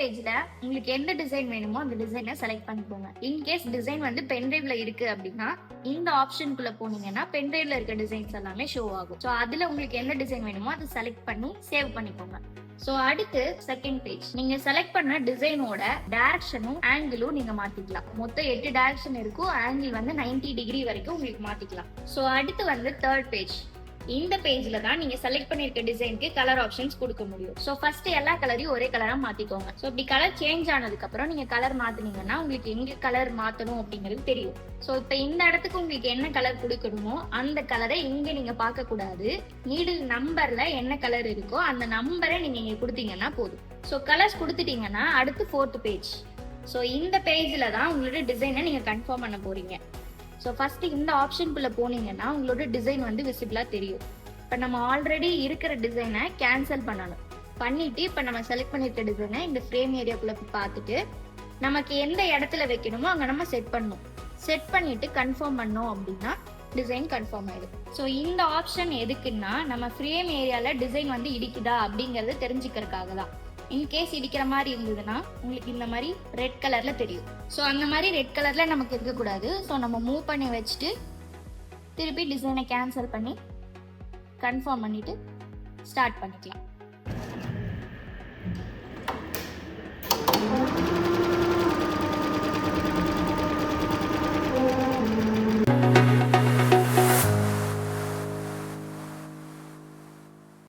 பேஜ்ல உங்களுக்கு எந்த டிசைன் வேணுமோ அந்த டிசைனை செலக்ட் பண்ணிக்கோங்க. இன்கேஸ் டிசைன் வந்து பென்ட்ரைவ்ல இருக்கு அப்படின்னா இந்த ஆப்ஷனுக்குள்ள போனீங்கன்னா பென்ட்ரைவ்ல இருக்க டிசைன்ஸ் எல்லாமே ஷோ ஆகும். ஸோ அதுல உங்களுக்கு எந்த டிசைன் வேணுமோ அதை செலக்ட் பண்ணி சேவ் பண்ணிக்கோங்க. ஸோ அடுத்து செகண்ட் பேஜ், நீங்க செலக்ட் பண்ண டிசைனோட டைரக்ஷனும் ஆங்கிளும் நீங்க மாத்திக்கலாம். மொத்தம் 8 டைரக்ஷன் இருக்கும். ஆங்கிள் வந்து 90 டிகிரி வரைக்கும் உங்களுக்கு மாத்திக்கலாம். ஸோ அடுத்து வந்து தேர்ட் பேஜ். இந்த பேஜ்ல தான் நீங்க செலக்ட் பண்ணிருக்க டிசைனுக்கு கலர் ஆப்ஷன்ஸ் கொடுக்க முடியும். ஸோ ஃபர்ஸ்ட் எல்லா கலரையும் ஒரே கலரா மாத்திக்கோங்க. ஸோ இப்படி கலர் சேஞ்ச் ஆனதுக்கு அப்புறம் நீங்க கலர் மாத்தினீங்கன்னா உங்களுக்கு எங்க கலர் மாத்தணும் அப்படிங்கிறது தெரியும். ஸோ இப்போ இந்த இடத்துக்கு உங்களுக்கு என்ன கலர் கொடுக்கணுமோ அந்த கலரை இங்க நீங்க பார்க்க கூடாது. நீடில் நம்பர்ல என்ன கலர் இருக்கோ அந்த நம்பரை நீங்க இங்க கொடுத்தீங்கன்னா போதும். ஸோ கலர்ஸ் கொடுத்துட்டீங்கன்னா அடுத்து ஃபோர்த் பேஜ். ஸோ இந்த பேஜ்ல தான் உங்களோட டிசைனை நீங்க கன்ஃபார்ம் பண்ண போறீங்க. ஸோ ஃபர்ஸ்ட் இந்த ஆப்ஷனுக்குள்ள போனீங்கன்னா உங்களோட டிசைன் வந்து விசிபிளா தெரியும். இப்போ நம்ம ஆல்ரெடி இருக்கிற டிசைனை கேன்சல் பண்ணணும். பண்ணிட்டு இப்போ நம்ம செலக்ட் பண்ணிருக்க டிசைனை இந்த ஃப்ரேம் ஏரியாக்குள்ள பார்த்துட்டு நமக்கு எந்த இடத்துல வைக்கணுமோ அங்கே நம்ம செட் பண்ணணும். செட் பண்ணிட்டு கன்ஃபார்ம் பண்ணோம் அப்படின்னா டிசைன் கன்ஃபார்ம் ஆயிடும். ஸோ இந்த ஆப்ஷன் எதுக்குன்னா நம்ம ஃப்ரேம் ஏரியால டிசைன் வந்து இடிக்குதா அப்படிங்கறது தெரிஞ்சுக்கிறதுக்காக தான். இன்கேஸ் இடிக்கிற மாதிரி இருந்ததுன்னா உங்களுக்கு இந்த மாதிரி ரெட் கலர்ல தெரியும். ஸோ அந்த மாதிரி ரெட் கலர்ல நமக்கு இருக்கக்கூடாது. ஸோ நம்ம மூவ் பண்ணி வச்சுட்டு திருப்பி டிசைனை கேன்சல் பண்ணி கன்ஃபார்ம் பண்ணிட்டு ஸ்டார்ட் பண்ணிக்கலாம்.